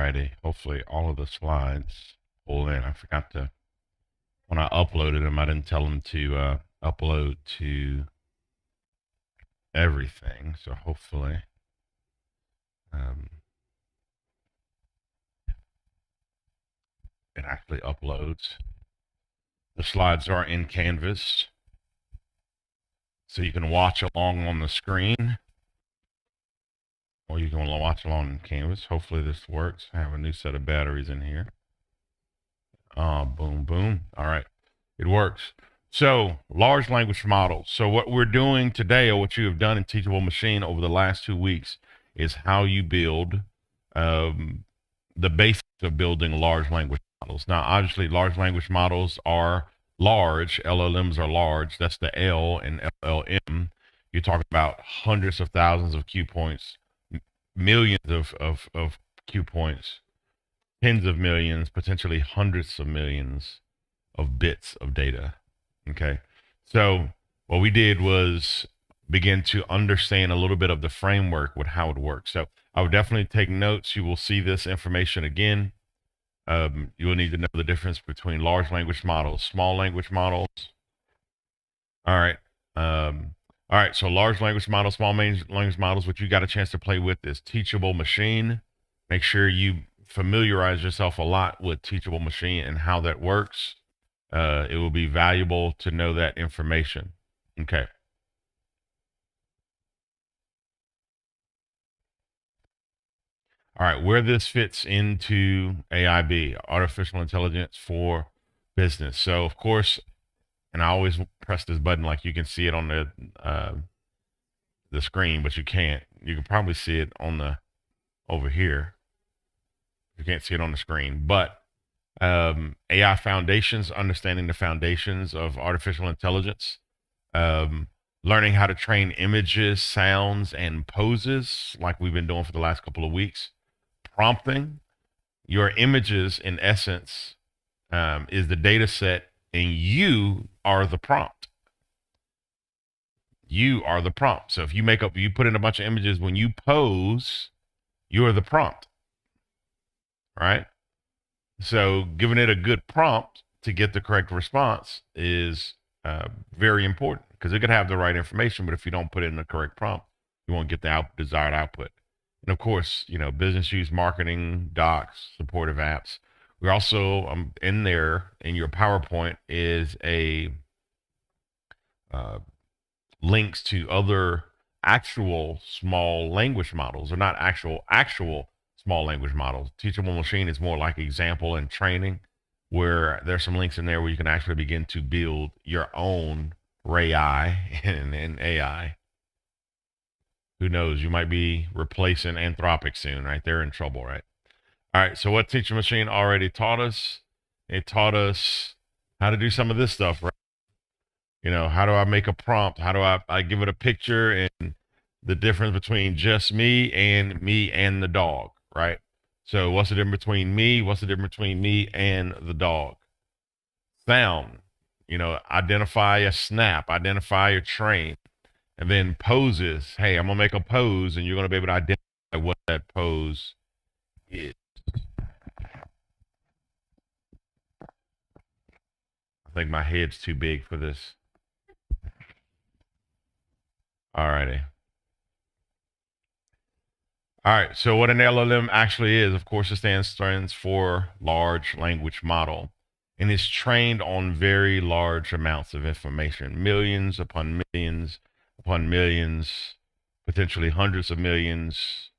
Alrighty. Hopefully all of the slides pull in. I forgot to, when I uploaded them, I didn't tell them to upload to everything. So hopefully um, it actually uploads. The slides are in Canvas, so you can watch along on the screen, or you can watch along in Canvas. Hopefully this works. I have a new set of batteries in here. Boom, boom. All right. It works. So, large language models. So, what we're doing today, or what you have done in Teachable Machine over the last 2 weeks, is how you build the basics of building large language models. Now, obviously, large language models are large. LLMs are large. That's the L in LLM. You're talking about hundreds of thousands of Q points, millions of Q points, tens of millions, potentially hundreds of millions of bits of data. Okay. So what we did was begin to understand a little bit of the framework with how it works. So I would definitely take notes. You will see this information again. You will need to know the difference between large language models, small language models. All right. All right. So large language models, small language models, what you got a chance to play with is Teachable Machine. Make sure you familiarize yourself a lot with Teachable Machine and how that works. It will be valuable to know that information. Okay. All right. Where this fits into AIB, artificial intelligence for business. So, of course, and I always press this button like you can see it on the screen, but you can't. You can probably see it on the over here. You can't see it on the screen, but AI foundations, understanding the foundations of artificial intelligence, learning how to train images, sounds, and poses, like we've been doing for the last couple of weeks. Prompting your images, in essence, is the data set, and you are the prompt. You are the prompt. So if you put in a bunch of images when you pose, you're the prompt, right? So giving it a good prompt to get the correct response is very important, because it could have the right information, but if you don't put it in the correct prompt, you won't get the desired output. And of course, business use, marketing, docs, supportive apps. We're also in there in your PowerPoint is a uh, links to other actual small language models, or not actual small language models. Teachable Machine is more like example and training, where there's some links in there where you can actually begin to build your own RAI and AI. Who knows? You might be replacing Anthropic soon, right? They're in trouble, right? All right. So what Teachable Machine already taught us? It taught us how to do some of this stuff, right? How do I make a prompt? How do I give it a picture, and the difference between just me and the dog, right? So what's the difference between me? What's the difference between me and the dog? Sound, identify a snap, identify a train, and then poses. Hey, I'm gonna make a pose, and you're gonna be able to identify what that pose is. I think my head's too big for this. Alrighty. All right. So what an LLM actually is, of course, it stands for large language model, and it's trained on very large amounts of information, millions upon millions, potentially hundreds of millions,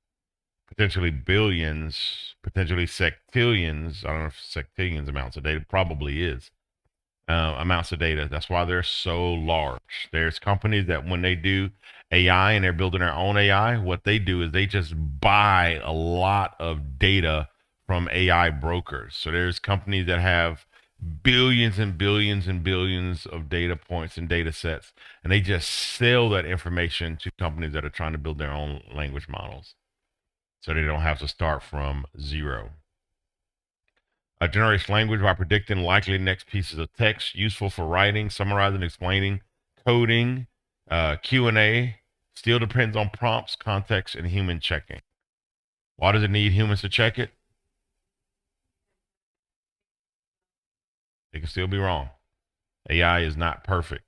potentially billions, potentially sectillions. I don't know if sectillions amounts of data, probably is amounts of data. That's why they're so large. There's companies that when they do AI and they're building their own AI, what they do is they just buy a lot of data from AI brokers. So there's companies that have billions and billions and billions of data points and data sets, and they just sell that information to companies that are trying to build their own language models, so they don't have to start from zero. Generates language by predicting likely next pieces of text, useful for writing, summarizing, explaining, coding. Q&A still depends on prompts, context, and human checking. Why does it need humans to check it? It can still be wrong. AI is not perfect.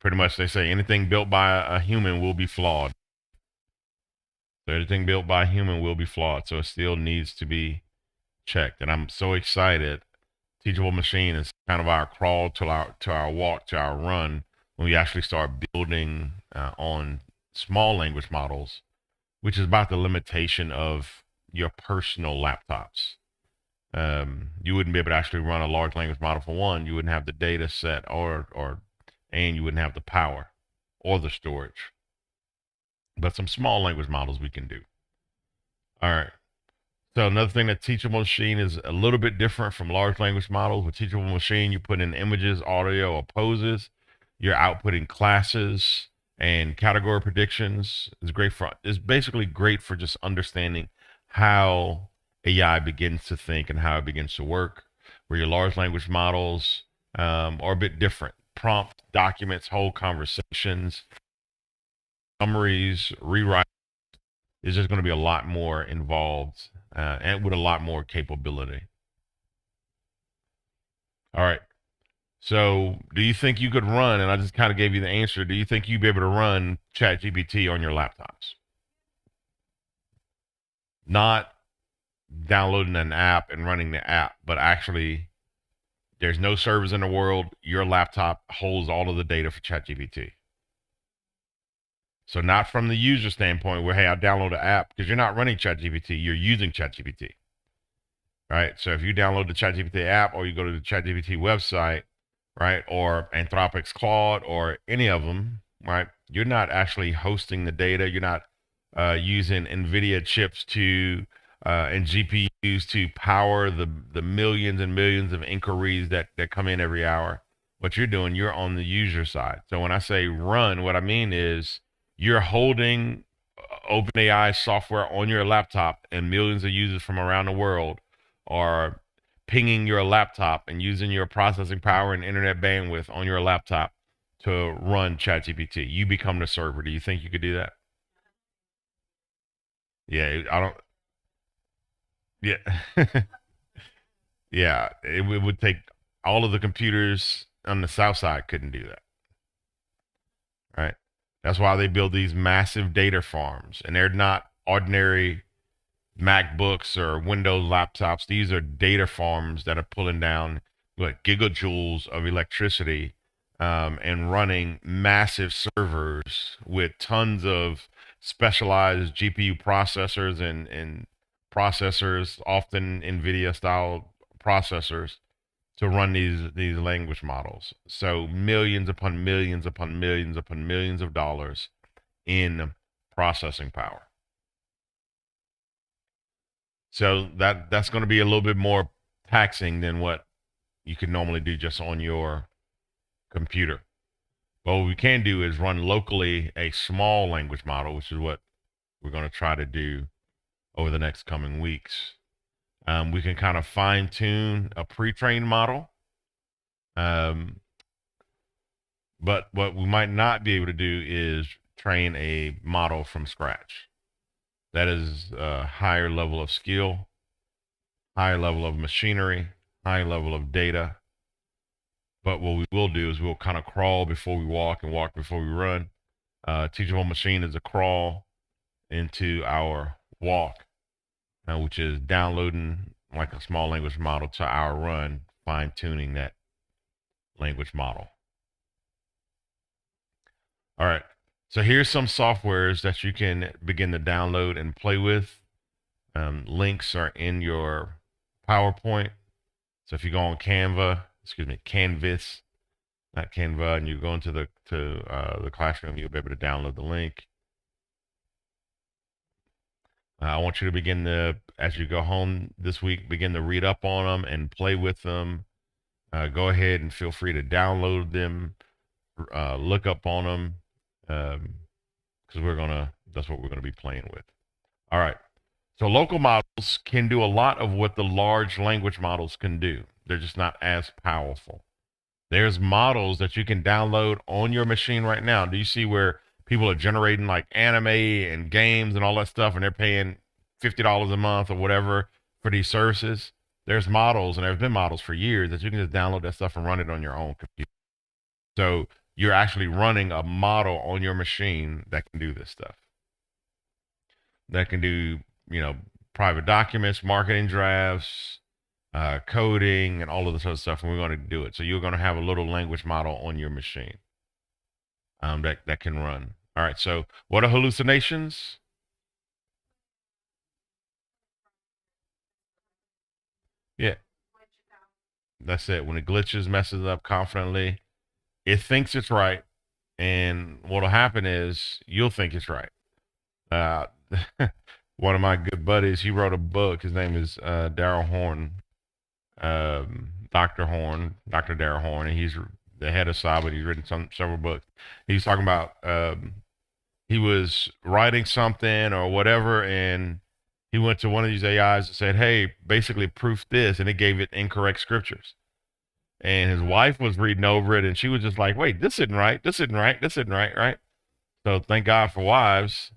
Pretty much, they say anything built by a human will be flawed. So anything built by a human will be flawed. So it still needs to be checked. And I'm so excited. Teachable Machine is kind of our crawl to our walk to our run when we actually start building on small language models, which is about the limitation of your personal laptops. You wouldn't be able to actually run a large language model for one. You wouldn't have the data set and you wouldn't have the power or the storage. But some small language models we can do. All right. So another thing that Teachable Machine is a little bit different from large language models. With Teachable Machine, you put in images, audio, or poses. You're outputting classes and category predictions. It's basically great for just understanding how AI begins to think and how it begins to work. Where your large language models are a bit different. Prompt documents, whole conversations, summaries, rewrite. Is just going to be a lot more involved and with a lot more capability. All right. So, do you think you could run? And I just kind of gave you the answer. Do you think you'd be able to run ChatGPT on your laptops? Not downloading an app and running the app, but actually, there's no servers in the world. Your laptop holds all of the data for ChatGPT. So, not from the user standpoint where, hey, I download an app, because you're not running ChatGPT, you're using ChatGPT. Right. So, if you download the ChatGPT app or you go to the ChatGPT website, right, or Anthropic's Claude or any of them, right, you're not actually hosting the data. You're not using NVIDIA chips and GPUs to power the millions and millions of inquiries that come in every hour. What you're doing, you're on the user side. So when I say run, what I mean is you're holding OpenAI software on your laptop, and millions of users from around the world are pinging your laptop and using your processing power and internet bandwidth on your laptop to run ChatGPT. You become the server. Do you think you could do that? Yeah, I don't. Yeah, yeah. It would take all of the computers on the south side couldn't do that, right? That's why they build these massive data farms, and they're not ordinary MacBooks or Windows laptops. These are data farms that are pulling down what gigajoules of electricity and running massive servers with tons of specialized GPU processors and processors, often NVIDIA style processors, to run these language models. So millions upon millions upon millions upon millions of dollars in processing power. So that's going to be a little bit more taxing than what you could normally do just on your computer. But what we can do is run locally a small language model, which is what we're going to try to do over the next coming weeks. We can kind of fine tune a pre-trained model. But what we might not be able to do is train a model from scratch. That is a higher level of skill, higher level of machinery, high level of data. But what we will do is we'll kind of crawl before we walk and walk before we run. Teachable Machine is a crawl into our walk, which is downloading like a small language model to our run, fine tuning that language model. All right. So here's some softwares that you can begin to download and play with. Links are in your PowerPoint. So if you go on Canvas, not Canva, and you go into the classroom, you'll be able to download the link. I want you to begin as you go home this week, begin to read up on them and play with them. Go ahead and feel free to download them, look up on them, because that's what we're gonna be playing with. All right. So local models can do a lot of what the large language models can do. They're just not as powerful. There's models that you can download on your machine right now. Do you see where people are generating like anime and games and all that stuff, and they're paying $50 a month or whatever for these services? there's models, and there's been models for years that you can just download that stuff and run it on your own computer. So you're actually running a model on your machine that can do this stuff. That can do, you know, private documents, marketing drafts, coding, and all of this other stuff. And we're going to do it. So you're going to have a little language model on your machine that can run. All right. So what are hallucinations? Yeah, that's it. When it glitches, messes up confidently, it thinks it's right, and what'll happen is you'll think it's right. Uh, one of my good buddies, he wrote a book. His name is Daryl Horn, Dr. Daryl Horn, and he's the head of Cyber. He's written several books. He's talking about he was writing something or whatever, and he went to one of these AIs and said, "Hey, basically proof this," and it gave it incorrect scriptures. And his wife was reading over it, and she was just like, "Wait, this isn't right. This isn't right. This isn't right, right?" So thank God for wives,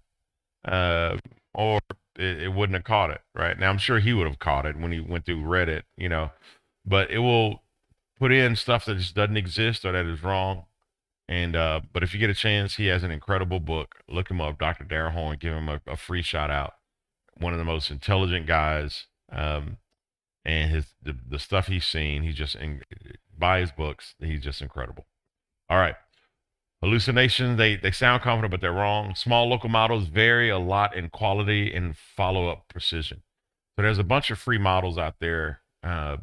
uh, or it wouldn't have caught it. Right now, I'm sure he would have caught it when he went through Reddit, you know. But it will put in stuff that just doesn't exist or that is wrong. And but if you get a chance, he has an incredible book. Look him up, Dr. Darren Horn. Give him a free shout out. One of the most intelligent guys. And the stuff he's seen, he's just by his books, he's just incredible. All right. Hallucinations, they sound confident, but they're wrong. Small local models vary a lot in quality and follow-up precision. So there's a bunch of free models out there, and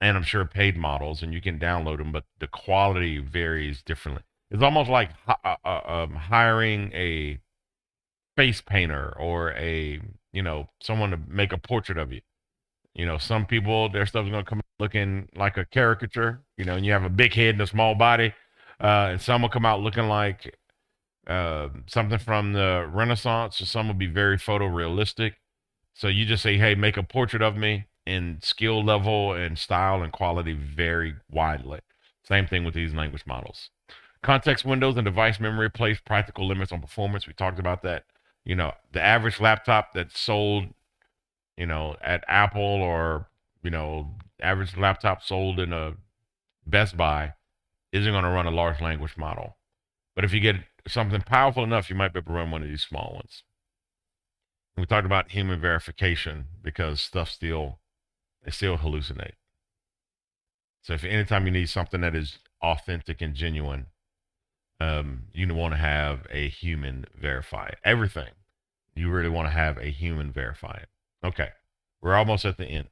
I'm sure paid models, and you can download them, but the quality varies differently. It's almost like hiring a face painter or someone to make a portrait of you. Some people, their stuff's going to come looking like a caricature, and you have a big head and a small body. And some will come out looking like something from the Renaissance, or some will be very photorealistic. So you just say, hey, make a portrait of me, and skill level and style and quality vary widely. Same thing with these language models. Context windows and device memory place practical limits on performance. We talked about that. The average laptop that's sold at Apple, or, average laptop sold in a Best Buy isn't going to run a large language model. But if you get something powerful enough, you might be able to run one of these small ones. We talked about human verification because they still hallucinate. So if anytime you need something that is authentic and genuine, you want to have a human verify it. Everything. You really want to have a human verify it. Okay, we're almost at the end.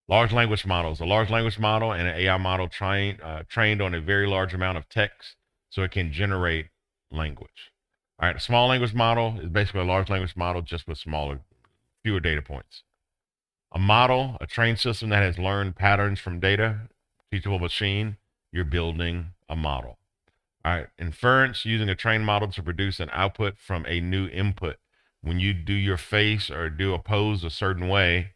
Large language models. A large language model and an AI model trained on a very large amount of text so it can generate language. All right, a small language model is basically a large language model just with fewer data points. A model, a trained system that has learned patterns from data, teachable machine, you're building a model. All right, inference, using a trained model to produce an output from a new input. When you do your face or do a pose a certain way,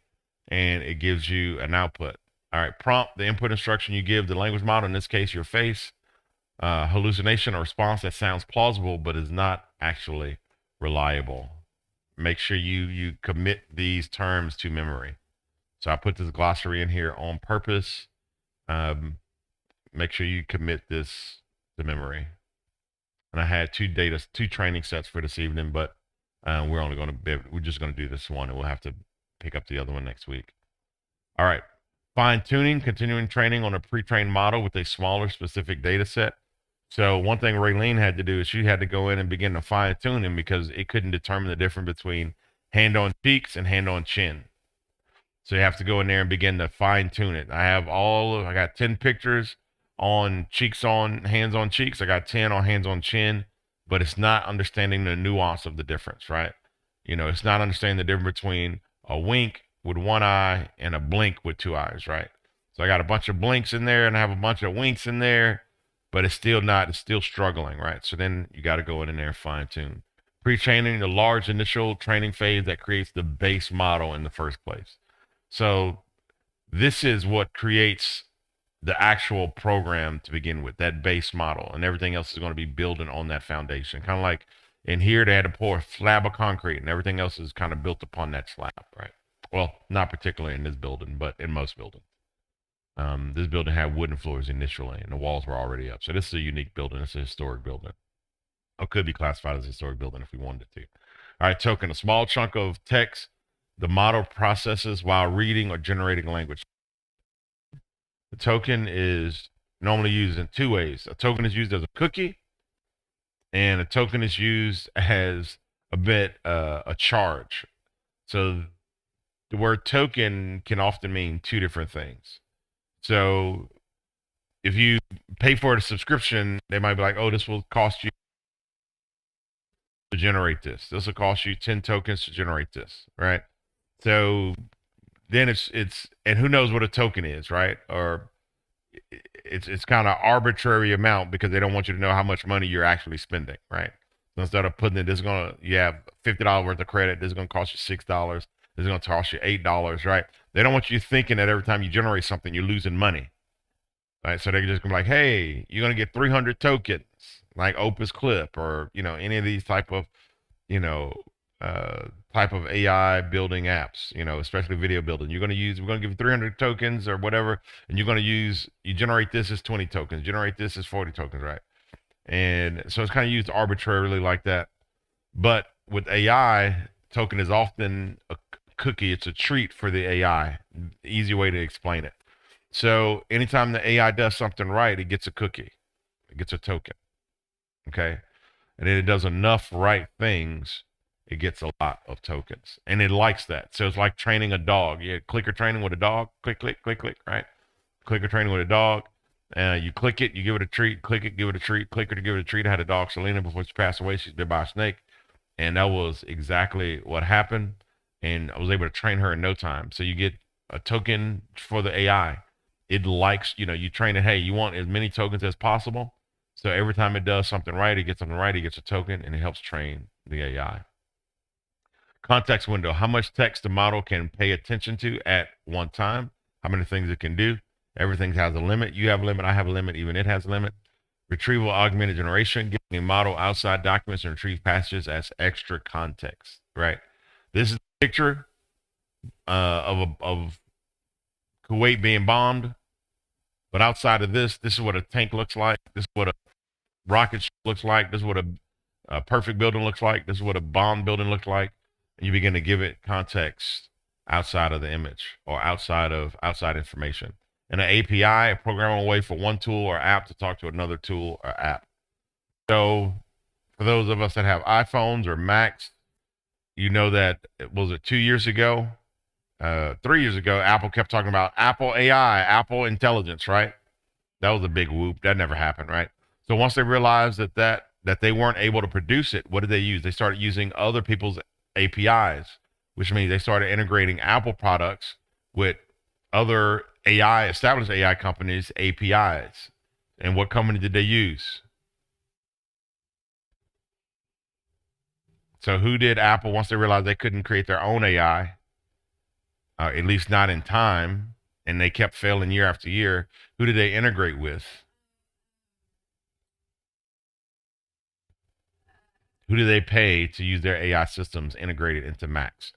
and it gives you an output. All right, prompt, the input instruction you give the language model, in this case, your face, hallucination or response that sounds plausible but is not actually reliable. Make sure you commit these terms to memory. So I put this glossary in here on purpose. Make sure you commit this to memory. And I had two training sets for this evening, but we're just going to do this one, and we'll have to pick up the other one next week. All right. Fine tuning, continuing training on a pre-trained model with a smaller specific data set. So one thing Raylene had to do is she had to go in and begin to fine tune him because it couldn't determine the difference between hand on cheeks and hand on chin. So you have to go in there and begin to fine tune it. I got 10 pictures on cheeks on hands on cheeks. I got 10 on hands on chin, but it's not understanding the nuance of the difference, right? It's not understanding the difference between a wink with one eye and a blink with two eyes, right? So I got a bunch of blinks in there and I have a bunch of winks in there, but it's still struggling, right? So then you got to go in there and fine tune. Pre-training, the large initial training phase that creates the base model in the first place. So this is what creates the actual program to begin with, that base model, and everything else is going to be building on that foundation. Kind of like in here, they had to pour a slab of concrete and everything else is kind of built upon that slab, right? Well, not particularly in this building, but in most buildings. This building had wooden floors initially, and the walls were already up. So this is a unique building. It's a historic building. It could be classified as a historic building if we wanted it to. All right, token, a small chunk of text the model processes while reading or generating language. The token is normally used in two ways. A token is used as a cookie, and a token is used as a charge. So the word token can often mean two different things. So if you pay for a subscription, they might be like, oh, this will cost you to generate this. This will cost you 10 tokens to generate this, right? So then it's and who knows what a token is, right? Or it's kind of arbitrary amount because they don't want you to know how much money you're actually spending, right? So instead of putting it, this is gonna you have $50 worth of credit, this is gonna cost you $6, this is gonna cost you $8, right? They don't want you thinking that every time you generate something, you're losing money. Right, so they're just gonna be like, "Hey, you're gonna get 300 tokens, like Opus Clip, or any of these you know, type of AI building apps, especially video building. We're gonna give you 300 tokens or whatever, and you generate this as 20 tokens, generate this as 40 tokens, right? And so it's kind of used arbitrarily like that. But with AI, token is often a cookie. It's a treat for the AI. Easy way to explain it. So anytime the AI does something right, it gets a cookie, it gets a token. Okay. And then it does enough right things, it gets a lot of tokens. And it likes that. So it's like training a dog. You clicker training with a dog, click, click, click, click, right? Clicker training with a dog. You click it, you give it a treat, click it, give it a treat, click it to give it a treat. I had a dog, Selena, before she passed away. She's bit by a snake. And that was exactly what happened. And I was able to train her in no time. So you get a token for the AI. It likes, you train it, hey, you want as many tokens as possible. So every time it does something right, it gets something right, it gets a token, and it helps train the AI. Context window, how much text the model can pay attention to at one time, how many things it can do. Everything has a limit. You have a limit, I have a limit, even it has a limit. Retrieval augmented generation, giving a model outside documents and retrieve passages as extra context, right? This is a picture of Kuwait being bombed. But outside of this is what a tank looks like. This is what a rocket ship looks like. This is what a perfect building looks like. This is what a bomb building looks like. And you begin to give it context outside of the image or outside information. And an API, a programmable way for one tool or app to talk to another tool or app. So for those of us that have iPhones or Macs, you know that, was it 2 years ago? 3 years ago, Apple kept talking about Apple AI, Apple intelligence, right? That was a big whoop. That never happened, right? So once they realized that they weren't able to produce it, what did they use? They started using other people's APIs, which means they started integrating Apple products with other established AI companies' APIs. And what company did they use? So who did Apple, once they realized they couldn't create their own AI, at least not in time, and they kept failing year after year, who did they integrate with? Who do they pay to use their AI systems integrated into Macs?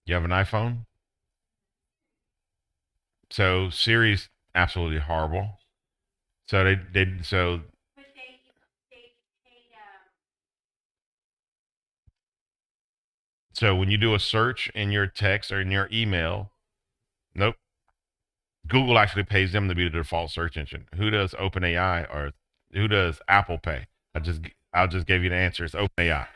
You have an iPhone? So Siri's absolutely horrible. So so when you do a search in your text or in your email, nope. Google actually pays them to be the default search engine. Who does OpenAI or who does Apple pay? I'll just give you the answer. It's OpenAI.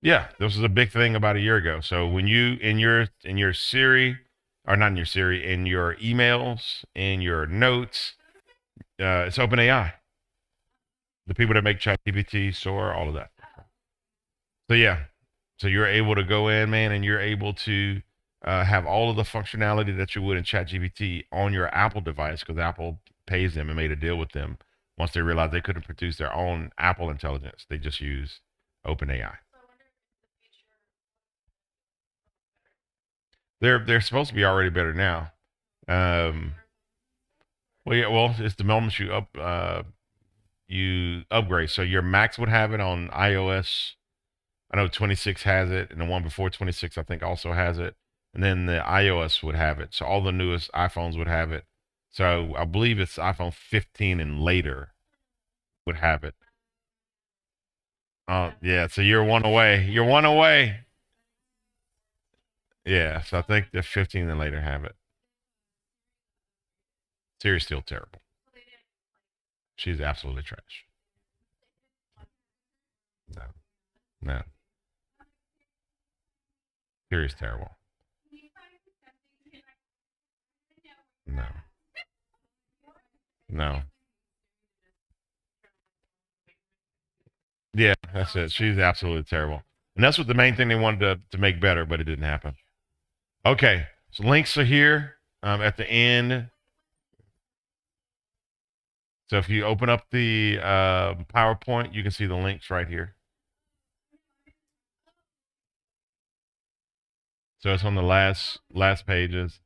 Yeah, this was a big thing about a year ago. So when you in your Siri, or not in your Siri, in your emails, in your notes, it's OpenAI. The people that make ChatGPT, Sora, all of that. So yeah, so you're able to go in, man, and you're able to have all of the functionality that you would in ChatGPT on your Apple device because Apple pays them and made a deal with them. Once they realized they couldn't produce their own Apple intelligence, they just use OpenAI. They're supposed to be already better now. Um, well, yeah, well, it's the moment you up. you upgrade. So your Macs would have it on iOS. I know 26 has it, and the one before 26 I think also has it. And then the iOS would have it. So all the newest iPhones would have it. So I believe it's iPhone 15 and later would have it. Oh, yeah. So you're one away. You're one away. Yeah. So I think the 15 and later have it. Siri's still terrible. She's absolutely trash. No, no. Siri's terrible. No, no. Yeah, that's it. She's absolutely terrible. And that's what the main thing they wanted to make better, but it didn't happen. Okay. So links are here at the end. So if you open up the PowerPoint, you can see the links right here. So it's on the last pages.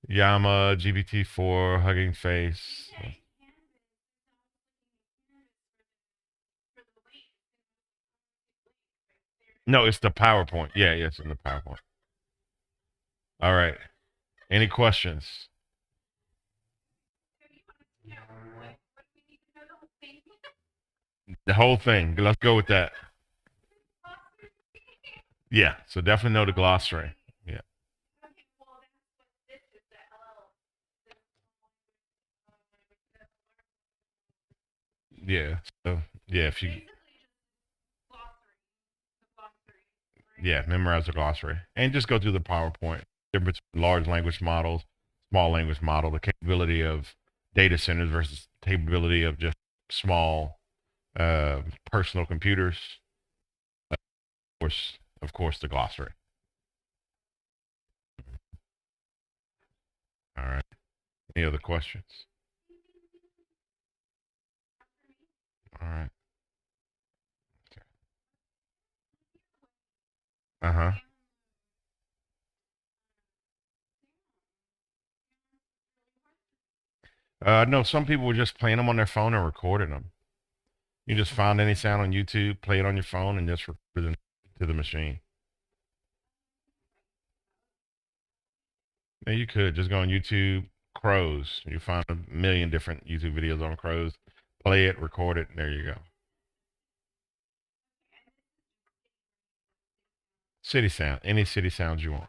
Yama, GPT-4, Hugging Face. No, it's the PowerPoint. Yeah, it's in the PowerPoint. All right. Any questions? The whole thing. Let's go with that. Yeah. So definitely know the glossary. Yeah. Yeah. So yeah, if you memorize the glossary and just go through the PowerPoint. Difference between large language models, small language model, the capability of data centers versus capability of just small personal computers. Of course, the glossary. All right. Any other questions? All right. Uh huh. No, some people were just playing them on their phone and recording them. You just find any sound on YouTube, play it on your phone, and just record it to the machine. Yeah, you could just go on YouTube, crows. You find a million different YouTube videos on crows. Play it, record it, and there you go. City sound, any city sounds you want.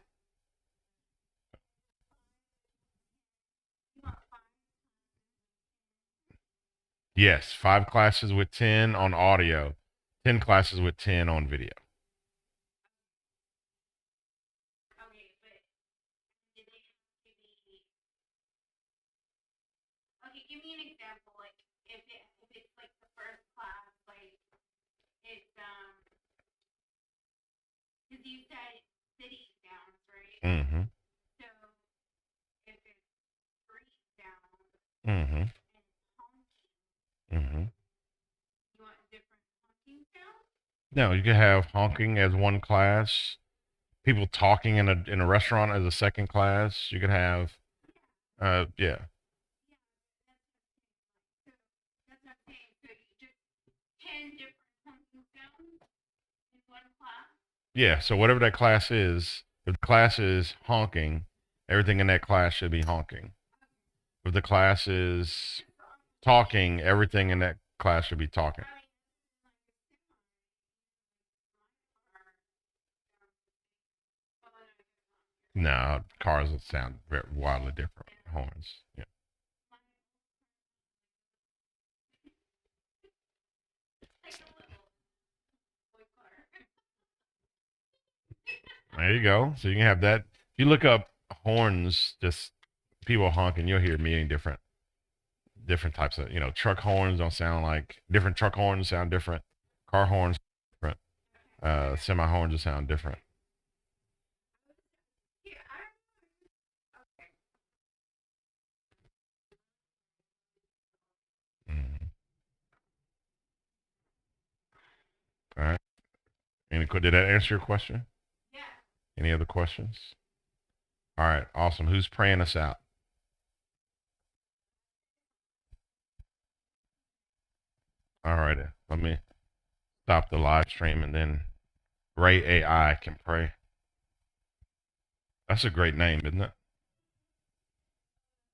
Yes, 5 classes with 10 on audio, 10 classes with 10 on video. Mm-hmm. Mm-hmm. Mm-hmm. No, you could have honking as one class, people talking in a restaurant as a second class. You could have, yeah, yeah. So whatever that class is, if the class is honking, everything in that class should be honking. If the class is talking, everything in that class should be talking. No, cars would sound very wildly different. Horns. Yeah. There you go. So you can have that. If you look up horns, just people honking, you'll hear many different types of truck horns don't sound like different truck horns sound different. Car horns different. Semi horns will sound different. Mhm. All right. Did that answer your question? Any other questions? All right. Awesome. Who's praying us out? All right. Let me stop the live stream and then Ray AI can pray. That's a great name, isn't it?